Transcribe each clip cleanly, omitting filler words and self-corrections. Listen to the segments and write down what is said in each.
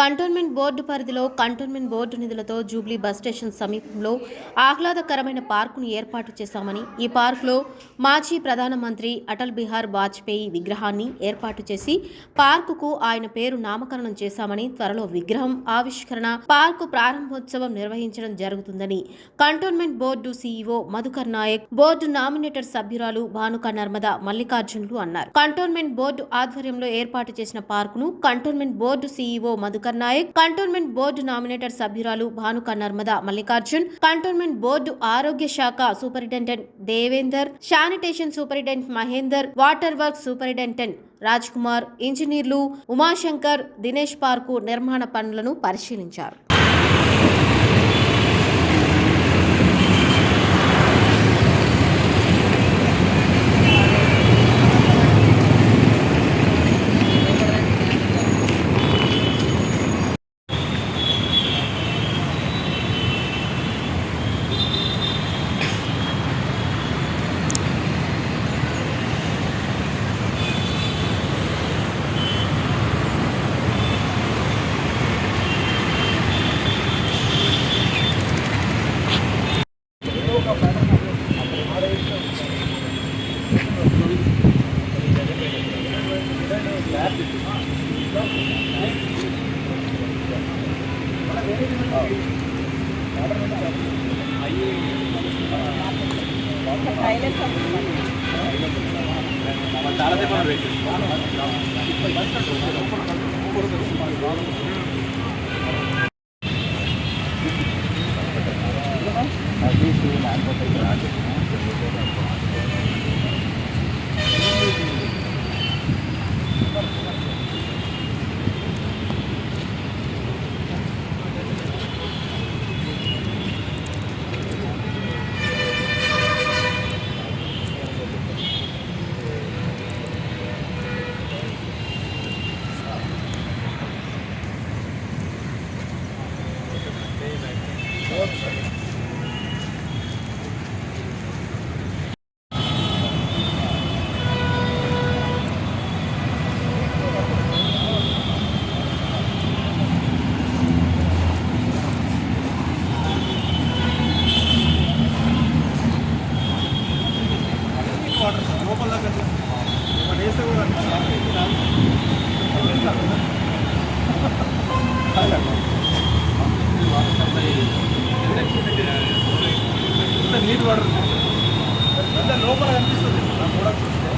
Cantonment board పరిధిలో cantonment board నిధులతో Jubilee bus station సమీపంలో ఆహ్లాదకరమైన పార్కును ఏర్పాటు చేశామని, ఈ పార్కులో మాజీ ప్రధానమంత్రి అటల్ బిహారీ వాజ్పేయి విగ్రహాన్ని ఏర్పాటు చేసి పార్కుకు ఆయన పేరు నామకరణం చేశామని, త్వరలో విగ్రహం ఆవిష్కరణ, పార్కు ప్రారంభోత్సవం నిర్వహించడం జరుగుతుందని cantonment board CEO Madhukar Nayak, board nominated సభ్యురాలు భానుక నర్మదా మల్లికార్జునులు అన్నారు. కంటోన్మెంట్ బోర్డు ఆధ్వర్యంలో ఏర్పాటు చేసిన పార్కును cantonment board CEO Madhukar Nayak, cantonment board nominated సభ్యురాలు భానుక నర్మదా మల్లికార్జున్, కంటోన్మెంట్ బోర్డు ఆరోగ్య శాఖ superintendent Devender, sanitation superintendent Mahender, water works superintendent Raj Kumar, ఇంజనీర్లు ఉమాశంకర్, దినేష్ పార్కు నిర్మాణ పనులను పరిశీలించారు. నీట్ వాటర్ లోపల కనిపిస్తుంది కూడా చూస్తే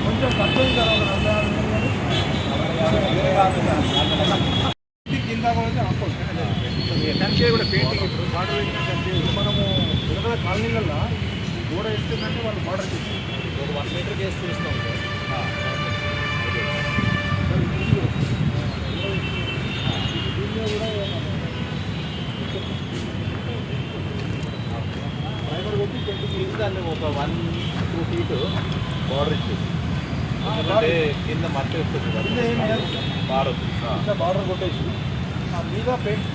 కొంచెం కంట్రోల్ కింద కూడా పెయింటింగ్ ఇప్పుడు బార్డర్ వేసినట్టు మనము వివిధ కాలనీలలో గోడ వేస్తుందంటే వాళ్ళు బార్డర్ చేస్తారు 1 మీటర్ చేసి చూస్తాం. దాన్ని ఒక 1-2 feet బార్డర్ ఇచ్చేసి కింద మట్టి వస్తుంది, బార్డర్ కొట్టేసి మీద పెయింట్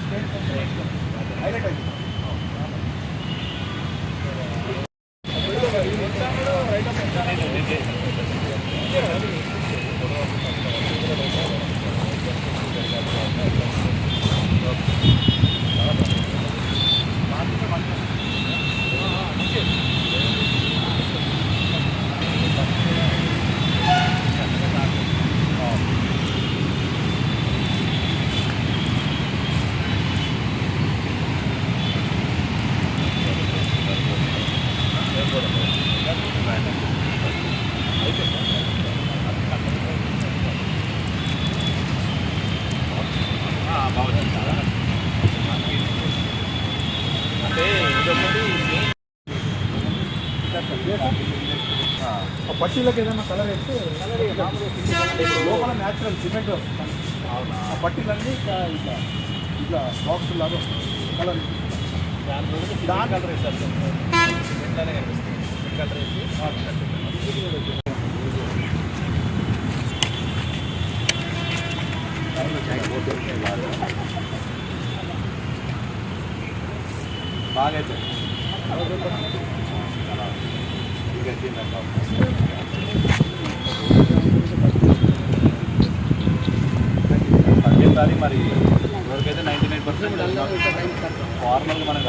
హైలైట్ అయింది. పట్టీలకు ఏదైనా కలర్ వేస్తే లోపల న్యాచురల్ సిమెంట్ వస్తుంది. ఆ పట్టీలన్నీ ఇట్లా ఇట్లా బాక్స్ లాగా వస్తుంది కలర్. దాని కలర్ వేస్తారు. బాగా అయితే తగ్గించాలి మరి. ఇవరికైతే 99% ఫార్మల్గా మనకు